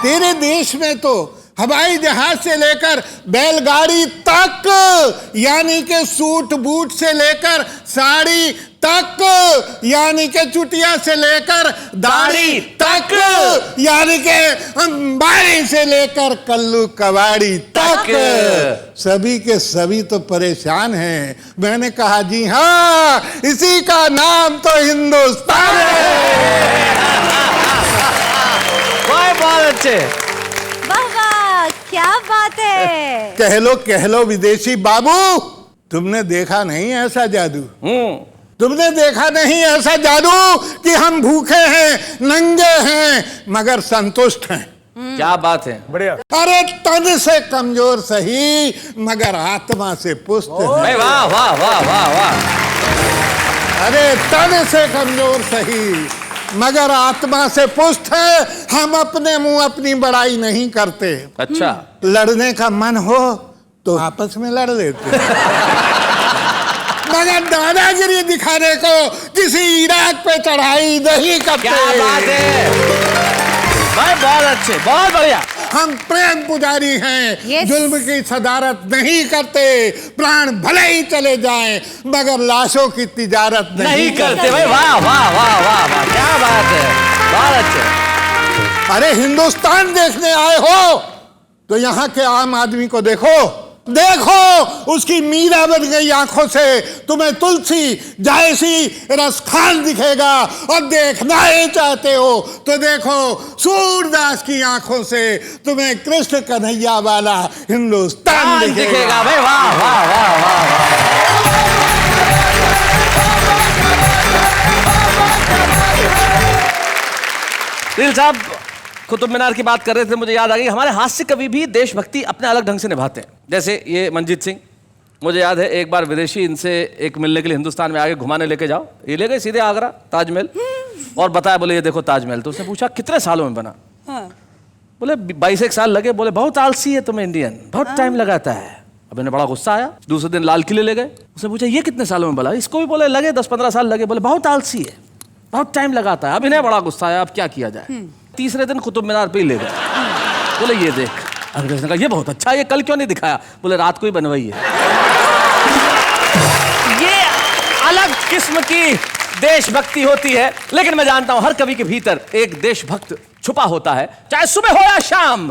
Speaker 5: तेरे देश में तो हवाई जहाज से लेकर बैलगाड़ी तक, यानी के सूट बूट से लेकर साड़ी तक, यानी के चुटिया से लेकर दाढ़ी तक, यानी के अंबारी से लेकर कल्लू कवाड़ी तक, सभी के सभी तो परेशान हैं। मैंने कहा जी हाँ, इसी का नाम तो हिंदुस्तान है।
Speaker 1: बहुत अच्छे।
Speaker 2: वाह वाह, क्या बात है।
Speaker 5: कह लो विदेशी बाबू, तुमने देखा नहीं ऐसा जादू। तुमने देखा नहीं ऐसा जादू कि हम भूखे हैं, नंगे हैं, मगर संतुष्ट हैं।
Speaker 1: क्या बात है,
Speaker 4: बढ़िया।
Speaker 5: अरे तन से कमजोर सही, मगर आत्मा से पुष्ट हैं।
Speaker 1: वाह वाह वाह वाह वाह।
Speaker 5: अरे तन से कमजोर सही, मगर आत्मा से पुष्ट है। हम अपने मुंह अपनी बड़ाई नहीं करते।
Speaker 1: अच्छा।
Speaker 5: लड़ने का मन हो तो आपस में लड़ लेते, मगर दादागिरी दिखाने को किसी इराक पे चढ़ाई नहीं करते।
Speaker 1: क्या बात है भाई, बहुत अच्छे, बहुत बढ़िया।
Speaker 5: हम प्रेम पुजारी हैं।
Speaker 2: Yes.
Speaker 5: जुल्म की सदारत नहीं करते, प्राण भले ही चले जाएं, मगर लाशों की तिजारत नहीं
Speaker 1: करते भाई, वाह वाह वाह वाह वाह, क्या बात है, बहुत अच्छे।
Speaker 5: अरे हिंदुस्तान देखने आए हो तो यहाँ के आम आदमी को देखो, देखो उसकी मीरा बन गई आंखों से। तुम्हें तुलसी जायसी रसखान दिखेगा, और देखना ही चाहते हो तो देखो सूरदास की आंखों से तुम्हें कृष्ण कन्हैया वाला हिंदुस्तान दिखेगा।
Speaker 1: भाई वाह वाह वाह वाह। दिल साहब कुतुब मीनार की बात कर रहे थे, मुझे याद आ गई हमारे हास्य कवि भी देशभक्ति अपने अलग ढंग से निभाते हैं। जैसे ये मंजीत सिंह, मुझे याद है एक बार विदेशी इनसे एक मिलने के लिए हिंदुस्तान में आगे घुमाने लेके जाओ, ये ले गए सीधे आगरा ताजमहल और बताया, बोले ये देखो ताजमहल। तो उसने पूछा कितने सालों में बना? बोले 22 साल लगे। बोले बहुत आलसी है तुम इंडियन, बहुत टाइम लगाता है। अब इन्हें बड़ा गुस्सा आया, दूसरे दिन लाल किले ले गए। उसने पूछा ये कितने सालों में बना? इसको भी बोले लगे 10-15 साल लगे। बोले बहुत आलसी है, बहुत टाइम लगाता है। अब इन्हें बड़ा गुस्सा आया, अब क्या किया जाए? तीसरे दिन कुतुब मीनार पे ही ले गए। बोले ये देख। अंग्रेज ने कहा ये बहुत अच्छा, ये कल क्यों नहीं दिखाया? बोले रात को ही बनवाई है। ये अलग किस्म की देशभक्ति होती है, लेकिन मैं जानता हूं हर कवि के भीतर एक देशभक्त छुपा होता है। चाहे सुबह हो या शाम,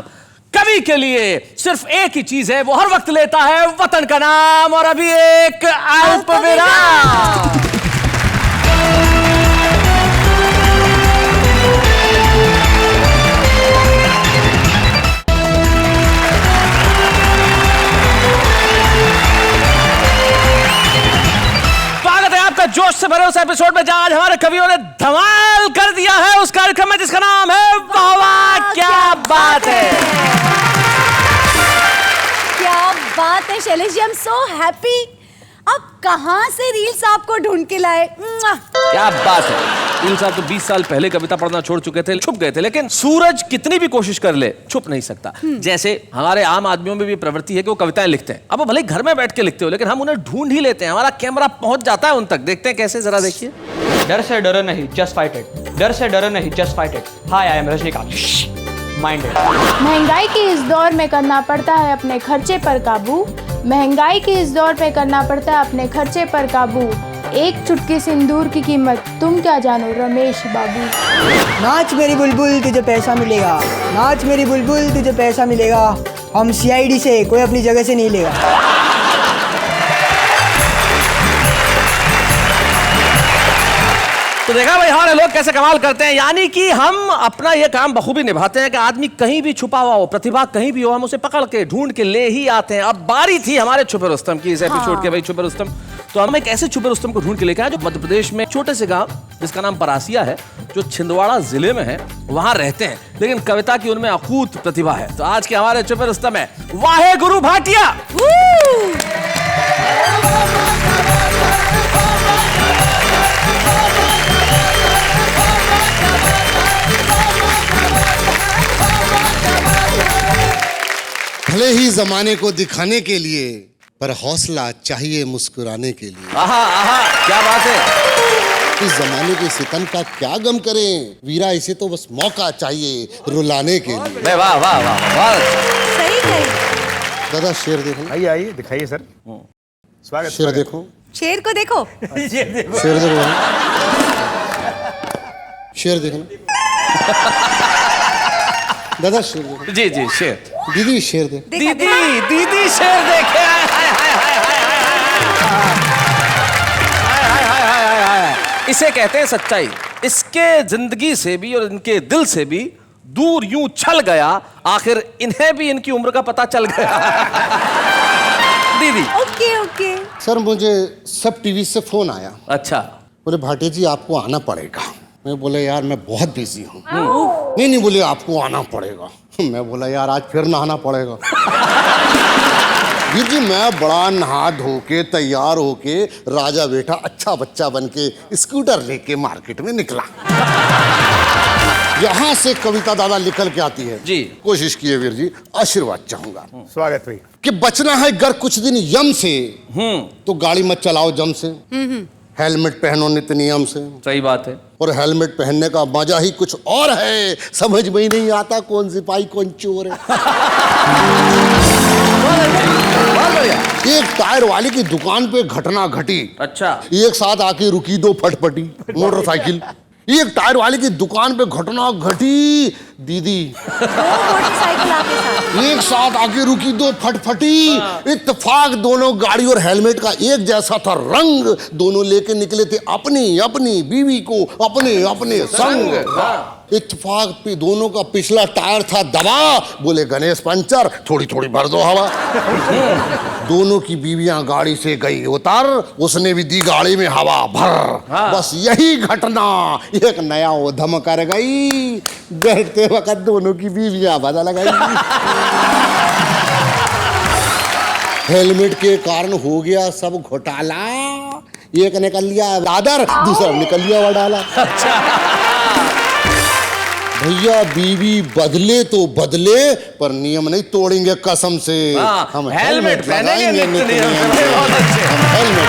Speaker 1: कवि के लिए सिर्फ एक ही चीज है, वो हर वक्त लेता है वतन का नाम। और अभी एक अल्प विराम। जोश से भरे उस एपिसोड में जहां आज हमारे कवियों ने धमाल कर दिया है, उस कार्यक्रम में जिसका नाम है वाह वाह क्या बात है।
Speaker 2: क्या बात है Shailesh ji, I am so happy. अब कहां से रील्स आपको ढूंढ के लाए?
Speaker 1: क्या बात है। रील साहब तो 20 साल पहले कविता पढ़ना छोड़ चुके थे, छुप गए थे, लेकिन सूरज कितनी भी कोशिश कर ले छुप नहीं सकता। जैसे हमारे आम आदमियों में भी प्रवृत्ति है कि वो कविताएं लिखते हैं। अब वो भले ही घर में बैठ के लिखते हो, लेकिन हम उन्हें ढूंढ ही लेते हैं, हमारा कैमरा पहुंच जाता है उन तक। देखते हैं कैसे, जरा देखिए।
Speaker 6: डर से डरो नहीं, जस्ट फाइट इट। डर से डरो नहीं, just fight it. Hi, I am Rajinikanth. Minded.
Speaker 7: महंगाई के इस दौर में करना पड़ता है अपने खर्चे पर काबू। महंगाई के इस दौर पे करना पड़ता है अपने खर्चे पर काबू। एक चुटकी सिंदूर की कीमत तुम क्या जानो रमेश बाबू।
Speaker 8: नाच मेरी बुलबुल तुझे पैसा मिलेगा, नाच मेरी बुलबुल तुझे पैसा मिलेगा। हम CID से कोई अपनी जगह से नहीं लेगा।
Speaker 1: तो देखा भाई हमारे लोग कैसे कमाल करते हैं। यानी कि हम अपना ये काम बखूबी निभाते हैं कि आदमी कहीं भी छुपा हुआ हो, प्रतिभा कहीं भी हो, हम उसे पकड़ के ढूंढ के ले ही आते हैं। अब बारी थी हमारे छुपे रुस्तम की, इस एपिसोड के भाई छुपे रुस्तम। तो हम एक ऐसे छुपे रुस्तम को ढूंढ के लेके आए जो मध्य प्रदेश में छोटे से गांव जिसका नाम परासिया है, जो छिंदवाड़ा जिले में है, वहां रहते हैं, लेकिन कविता की उनमें अकूत प्रतिभा है। तो आज के हमारे छुपे रुस्तम है वाहे गुरु भाटिया।
Speaker 9: भले ही जमाने को दिखाने के लिए, पर हौसला चाहिए मुस्कुराने के लिए।
Speaker 1: आहा आहा क्या बात है।
Speaker 9: इस जमाने के सितम का क्या गम करें वीरा, इसे तो बस मौका चाहिए रुलाने के लिए।
Speaker 1: वाह वाह वाह वाह,
Speaker 2: सही कही।
Speaker 9: दादा शेर देखो।
Speaker 4: आइए आइए दिखाइए सर। स्वागत।
Speaker 9: शेर देखो,
Speaker 2: शेर को देखो।
Speaker 9: शेर देखो, शेर देखो दादा, शेर देखो।
Speaker 1: जी जी शेर।
Speaker 9: दीदी शेर देखो।
Speaker 1: दीदी दीदी शेर देखे। इसे कहते हैं सच्चाई। इसके जिंदगी से भी और इनके दिल से भी दूर यूं छल गया, आखिर इन्हें भी इनकी उम्र का पता चल गया। दीदी।
Speaker 2: Okay okay.
Speaker 9: सर मुझे सब टीवी से फोन आया।
Speaker 1: अच्छा।
Speaker 9: बोले भाटिया जी आपको आना पड़ेगा। मैं बोला यार मैं बहुत बिजी हूँ। नहीं बोले आपको आना पड़ेगा। मैं बोला यार आज फिर नहाना पड़ेगा। वीर जी मैं बड़ा नहा धो के तैयार होके राजा बेटा अच्छा बच्चा बन के स्कूटर लेके मार्केट में निकला। यहाँ से कविता दादा निकल के आती है।
Speaker 1: जी।
Speaker 9: कोशिश किए वीर जी, आशीर्वाद चाहूंगा।
Speaker 4: स्वागत भाई।
Speaker 9: कि बचना है अगर कुछ दिन यम से, तो गाड़ी मत चलाओ जम से। हेलमेट पहनो नित नियम से।
Speaker 1: सही बात है।
Speaker 9: और हेलमेट पहनने का मजा ही कुछ और है, समझ में ही नहीं आता कौन सिपाही कौन चोर है। एक टायर वाले की दुकान पे घटना घटी।
Speaker 1: अच्छा।
Speaker 9: एक साथ आके रुकी दो फटफटी मोटरसाइकिल। एक टायर वाले की दुकान पे घटना घटी दीदी।
Speaker 2: दो मोटरसाइकिल आपके साथ।
Speaker 9: एक साथ आके रुकी, दो फटफटी। इत्तेफाक दोनों गाड़ी और हेलमेट का एक जैसा था रंग। दोनों लेके निकले थे अपनी अपनी बीवी को अपने अपने संग। इत्तेफाक पे दोनों का पिछला टायर था दबा। बोले गणेश पंचर, थोड़ी थोड़ी भर दो हवा। दोनों की बीवियां गाड़ी से गई उतर, उसने भी दी गाड़ी में हवा भर। बस यही घटना एक नया उद्यम कर गई। बैठते वक्त दोनों की बीवियां बदल गई। हेलमेट के कारण हो गया सब घोटाला। एक निकल लिया दादर, दूसरा निकल लिया वडाला। भैया बीवी बदले तो बदले, पर नियम नहीं तोड़ेंगे कसम से। हम हेलमेट लगाएंगे, हम हेलमेट लगाएंगे।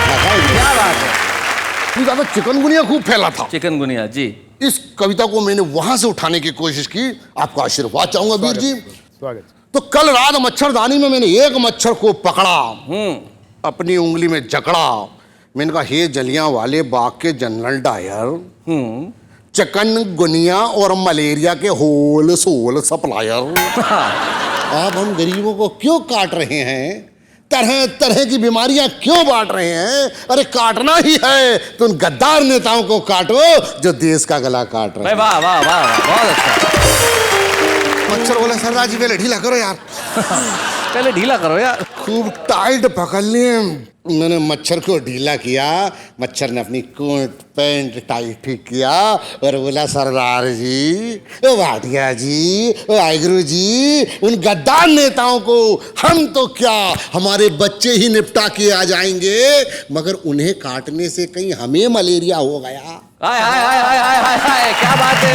Speaker 1: क्या बात है।
Speaker 9: ज्यादा चिकनगुनिया खूब फैला था।
Speaker 1: चिकनगुनिया जी।
Speaker 9: इस कविता को मैंने वहां से उठाने की कोशिश की। आपका आशीर्वाद चाहूंगा वीर जी।
Speaker 4: स्वागत।
Speaker 9: तो कल रात मच्छरदानी में मैंने एक मच्छर को पकड़ा, अपनी उंगली में जकड़ा। मैंने कहा हे जलियां वाले बाग के जनरल डायर, चिकनगुनिया और मलेरिया के होल सोल सप्लायर, आप हम गरीबों को क्यों काट रहे हैं? तरह तरह की बीमारियां क्यों बांट रहे हैं? अरे काटना ही है तो उन गद्दार नेताओं को काटो जो देश का गला काट रहे हैं।
Speaker 1: वाह वाह वाह वाह, बहुत अच्छा।
Speaker 9: मच्छर बोला सरदार जी पहले ढीला करो यार।
Speaker 1: पहले ढीला करो यार।
Speaker 9: खूब टाइट पकड़ लिए। मैंने मच्छर को ढीला किया। मच्छर ने अपनी कोट पैंट टाइट ठीक किया और बोला सरदार जी, ओ भाटिया जी, ओ आइगुरु जी, उन गद्दार नेताओं को हम तो क्या हमारे बच्चे ही निपटा के आ जाएंगे, मगर उन्हें काटने से कहीं हमें मलेरिया हो गया।
Speaker 1: हाय हाय हाय हाय हाय हाय हाय, क्या बात है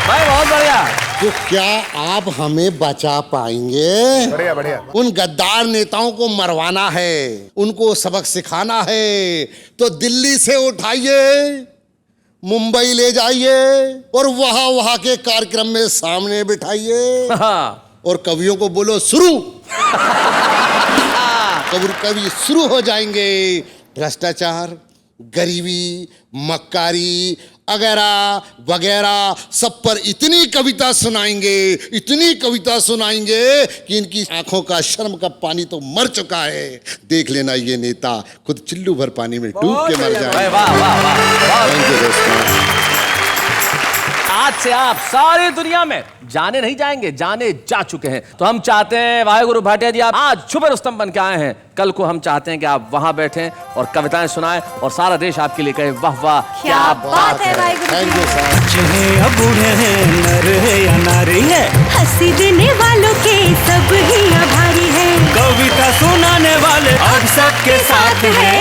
Speaker 1: भाई, बहुत बढ़िया।
Speaker 9: तो क्या आप हमें बचा पाएंगे?
Speaker 4: बढ़िया बढ़िया।
Speaker 9: उन गद्दार नेताओं को मरवाना है, उनको सबक सिखाना है, तो दिल्ली से उठाइए, मुंबई ले जाइए और वहां वहां के कार्यक्रम में सामने बिठाइए और कवियों को बोलो शुरू। कवि शुरू हो जाएंगे। भ्रष्टाचार, गरीबी, मक्कारी वगैरह वगैरह सब पर इतनी कविता सुनाएंगे, इतनी कविता सुनाएंगे कि इनकी आंखों का शर्म का पानी तो मर चुका है। देख लेना ये नेता खुद चिल्लू भर पानी में डूब के मर जाए।
Speaker 1: वाह वाह वाह।
Speaker 9: थैंक यू दोस्तों।
Speaker 1: आज से आप सारी दुनिया में जाने नहीं जाएंगे, जाने जा चुके हैं। तो हम चाहते हैं वाहेगुरु भाटिया जी, आप आज छुपे रुस्तम बन के आए हैं। कल को हम चाहते हैं कि आप वहां बैठें और कविताएं सुनाएं और सारा देश आपके लिए कहे वाह वाह
Speaker 2: क्या बात है Waheguru
Speaker 9: thank you
Speaker 2: ji.
Speaker 9: Sir.
Speaker 10: चाहे बूढ़े हैं, नर है या नारी है,
Speaker 11: हंसी देने वालों के सब ही आभारी है।
Speaker 10: कविता सुनाने वाले अब सबके साथ है।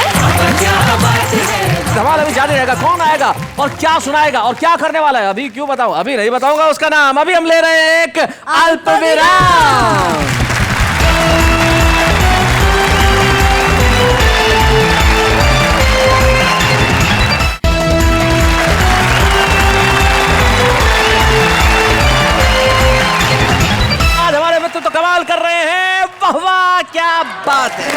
Speaker 10: क्या बात है।
Speaker 1: धमाल अभी जारी रहेगा। कौन आएगा और क्या सुनाएगा और क्या करने वाला है अभी क्यों बताऊं, अभी नहीं बताऊंगा उसका नाम। अभी हम ले रहे हैं एक अल्प विराम। आज हमारे मित्र तो कमाल कर रहे हैं। वाह वाह क्या बात है।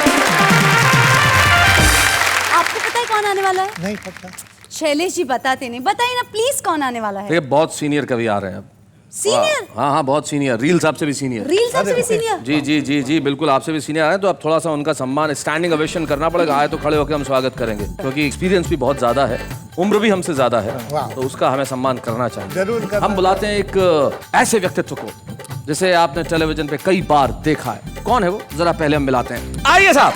Speaker 2: आपको पता है कौन आने वाला है?
Speaker 5: नहीं पता।
Speaker 2: शैलेश जी बताते नहीं, बताइए ना प्लीज कौन आने वाला है?
Speaker 1: ये बहुत सीनियर कवि आ रहे हैं अब।
Speaker 2: सीनियर?
Speaker 1: हाँ हाँ बहुत सीनियर, रील साहब से भी सीनियर।
Speaker 2: रील साहब से भी सीनियर?
Speaker 1: जी जी जी जी बिल्कुल, आपसे भी सीनियर है। तो अब थोड़ा सा उनका सम्मान, स्टैंडिंग ओवेशन करना पड़ेगा। आए तो खड़े होकर हम स्वागत करेंगे, क्योंकि एक्सपीरियंस भी बहुत ज्यादा है, उम्र भी हमसे ज्यादा है, तो उसका हमें सम्मान करना चाहिए।
Speaker 5: जरूर करना
Speaker 1: हम बुलाते हैं एक ऐसे व्यक्तित्व को जिसे आपने टेलीविजन पे कई बार देखा है। कौन है वो, जरा पहले हम मिलाते हैं। आइए साहब।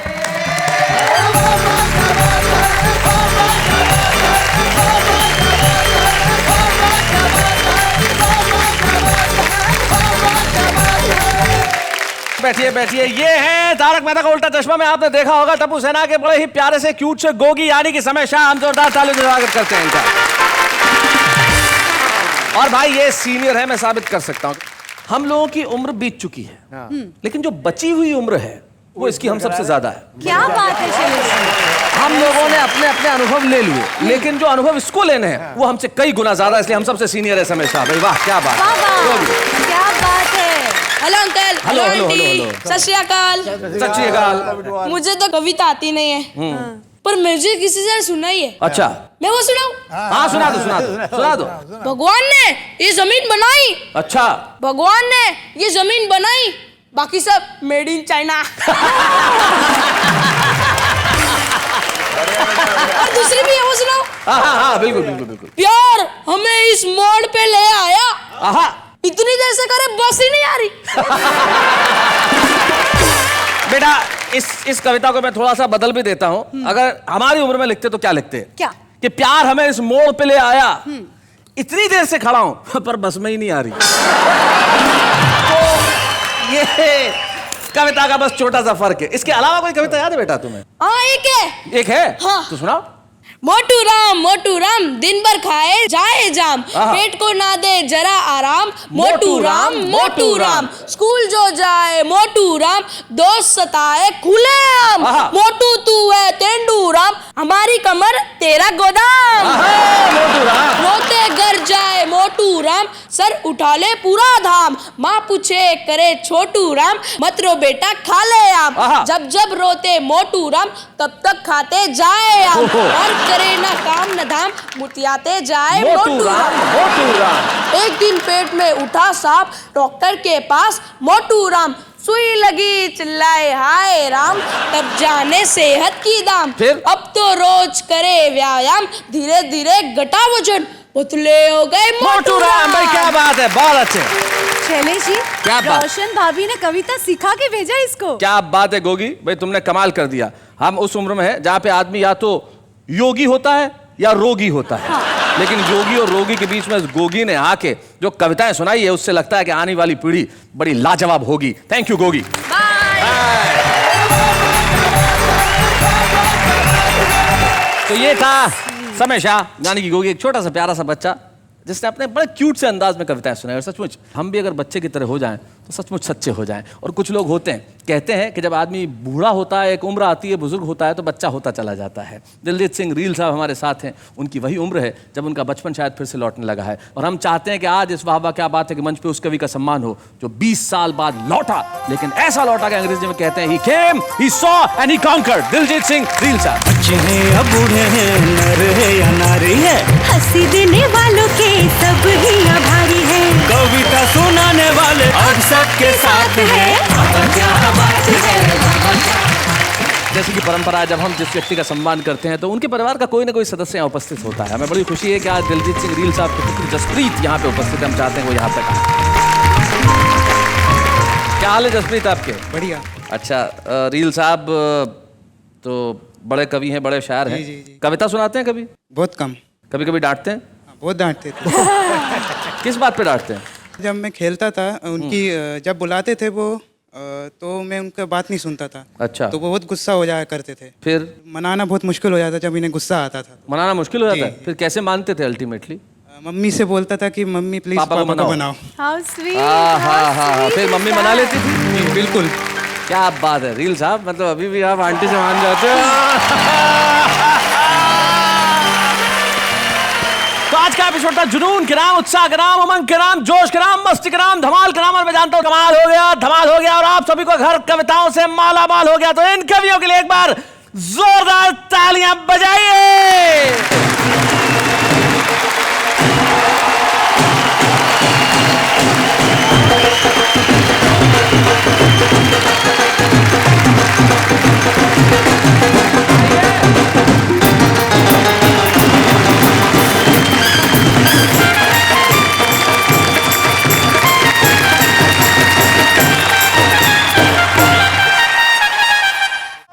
Speaker 1: बैठिए बैठिए। ये है तारक मेहता का उल्टा चश्मा में आपने देखा होगा टप्पू सेना के बड़े ही प्यारे से क्यूट से गोगी, यानी कि समय शाह। हम जोरदार तालियों से स्वागत करते हैं इनका। और भाई ये सीनियर है, मैं साबित कर सकता हूं। हम लोगों की उम्र बीत चुकी है, लेकिन जो बची हुई उम्र है वो इसकी हम सबसे ज्यादा है।
Speaker 2: क्या बात है शैलेश जी।
Speaker 1: हम लोगों ने अपने अपने अनुभव ले लिए, लेकिन जो अनुभव इसको लेने हैं वो हमसे कई गुना ज्यादा, इसलिए हम सबसे सीनियर है समय शाह। भाई वाह क्या बात
Speaker 2: वाह
Speaker 1: है।
Speaker 2: वाह, क्या बात है।
Speaker 11: Hello uncle.
Speaker 1: Hello, hello,
Speaker 11: aunty.
Speaker 1: Hello, hello.
Speaker 11: सत श्री अकाल।
Speaker 1: सत श्री अकाल।
Speaker 11: मुझे तो कविता आती नहीं है,
Speaker 12: पर मुझे किसी से सुना ही है।
Speaker 1: अच्छा,
Speaker 12: मैं वो सुनाऊं?
Speaker 1: हाँ सुना दो।
Speaker 12: भगवान ने ये जमीन बनाई।
Speaker 1: अच्छा,
Speaker 12: भगवान ने ये जमीन बनाई, बाकी सब मेड इन चाइना। और दूसरी भी है, वो सुनाओ।
Speaker 1: हाँ, बिल्कुल।
Speaker 12: प्यार हमें इस मोड़ पे ले आया, इतनी देर से करे बस ही नहीं आ रही।
Speaker 1: बेटा इस कविता को मैं थोड़ा सा बदल भी देता हूं। अगर हमारी उम्र में लिखते तो क्या लिखते?
Speaker 2: क्या?
Speaker 1: कि प्यार हमें इस मोड़ पे ले आया, इतनी देर से खड़ा हूं पर बस में ही नहीं आ रही। तो ये कविता का बस छोटा सा फर्क है। इसके अलावा कोई कविता याद है बेटा तुम्हें?
Speaker 12: हाँ, एक है।
Speaker 1: हाँ। तो सुनाओ।
Speaker 12: मोटू राम दिन भर खाए जाए जाम, पेट को ना दे जरा आराम। मोटू राम स्कूल जो जाए, मोटू राम दोस्त सताए खुले आम। मोटू तू है तेंदू राम, हमारी कमर तेरा गोदाम।
Speaker 1: मोटू राम
Speaker 12: रोते घर जाए मोटू राम, सर उठा ले पूरा धाम। माँ पूछे करे छोटू राम, मत रो बेटा खा ले आम। जब जब रोते मोटू राम, तब तक खाते जाए आम। और करे ना काम न धाम, मुतियाते जाए मोटू राम। एक दिन पेट में उठा सांप, डॉक्टर के पास मोटू राम। सुई लगी चिल्लाए हाय राम, तब जाने सेहत की दाम।
Speaker 1: फिर?
Speaker 12: अब तो रोज करे व्यायाम, धीरे धीरे घटा वजन, पुतले हो गए
Speaker 1: मोटू राम। भाई क्या बात है, बहुत अच्छे।
Speaker 2: शैलेश जी,
Speaker 1: क्या बात?
Speaker 2: रोशन भाभी ने कविता सिखा के भेजा इसको।
Speaker 1: क्या बात है गोगी, भाई तुमने कमाल कर दिया। हम उस उम्र में है जहाँ पे आदमी या तो योगी होता है या रोगी होता है। लेकिन योगी और रोगी के बीच में गोगी ने आके जो कविताएं सुनाई है, उससे लगता है कि आने वाली पीढ़ी बड़ी लाजवाब होगी। Thank you Gogi. तो ये था समय शाह, यानी कि गोगी, एक छोटा सा प्यारा सा बच्चा जिसने अपने बड़े क्यूट से अंदाज में कविताएं सुनाई। और सचमुच हम भी अगर बच्चे की तरह हो जाएं तो सचमुच सच्चे हो जाएं। और कुछ लोग होते हैं, कहते हैं कि जब आदमी बूढ़ा होता है, एक उम्र आती है, बुजुर्ग होता है, तो बच्चा होता चला जाता है। दिलजीत सिंह रील साहब हमारे साथ हैं, उनकी वही उम्र है जब उनका बचपन शायद फिर से लौटने लगा है। और हम चाहते हैं कि आज इस वाह क्या बात है कि मंच पे उस कवि का सम्मान हो जो 20 साल बाद लौटा, लेकिन ऐसा लौटा कि अंग्रेजी में कहते हैं he came, he saw and he conquered। Diljit Singh reel साहब।
Speaker 10: बच्चे हैं या बूढ़े हैं, नर है या नारी है,
Speaker 11: हंसी देने वालों के सब ही आभारी है।
Speaker 10: कविता सुनाने वाले अब सबके साथ है। क्या बात है।
Speaker 1: जैसे कि परंपरा है, जब हम जिस व्यक्ति का सम्मान करते हैं तो उनके परिवार का कोई ना कोई सदस्य यहाँ उपस्थित होता है। हमें बड़ी खुशी है कि आज दिलजीत सिंह रील साहब के पुत्र जसप्रीत यहाँ पे उपस्थित है। हम चाहते हैं वो यहाँ तक आए। क्या हाल है जसप्रीत आपके?
Speaker 13: बढ़िया।
Speaker 1: अच्छा, रील साहब तो बड़े कवि हैं, बड़े शायर हैं। कविता सुनाते हैं कभी?
Speaker 13: बहुत कम।
Speaker 1: कभी कभी डांटते हैं?
Speaker 13: बहुत डांटते थे।
Speaker 1: किस बात पे डांटते हैं?
Speaker 13: जब मैं खेलता था, उनकी जब बुलाते थे वो, तो मैं उनका बात नहीं सुनता था।
Speaker 1: अच्छा।
Speaker 13: तो वो बहुत गुस्सा हो जाया करते थे।
Speaker 1: फिर
Speaker 13: मनाना बहुत मुश्किल हो जाता जब इन्हें गुस्सा आता था।
Speaker 1: मनाना मुश्किल हो जाता है? फिर कैसे मानते थे अल्टीमेटली?
Speaker 13: मम्मी से बोलता था कि मम्मी प्लीज पापा को बनाओ।
Speaker 2: How sweet,
Speaker 1: हाँ। फिर मम्मी मना लेती थी?
Speaker 13: बिल्कुल।
Speaker 1: क्या बात है रील साहब, मतलब अभी भी आप आंटी से मान जाते हो। तो आज का एपिसोड था जुनून के नाम, उत्साह के नाम, उमंग के नाम, जोश के नाम, मस्ती के नाम, धमाल के नाम। और मैं जानता हूँ कमाल हो गया, धमाल हो गया और आप सभी को घर कविताओं से माला माल हो गया। तो इन कवियों के लिए एक बार जोरदार तालियां बजाइए।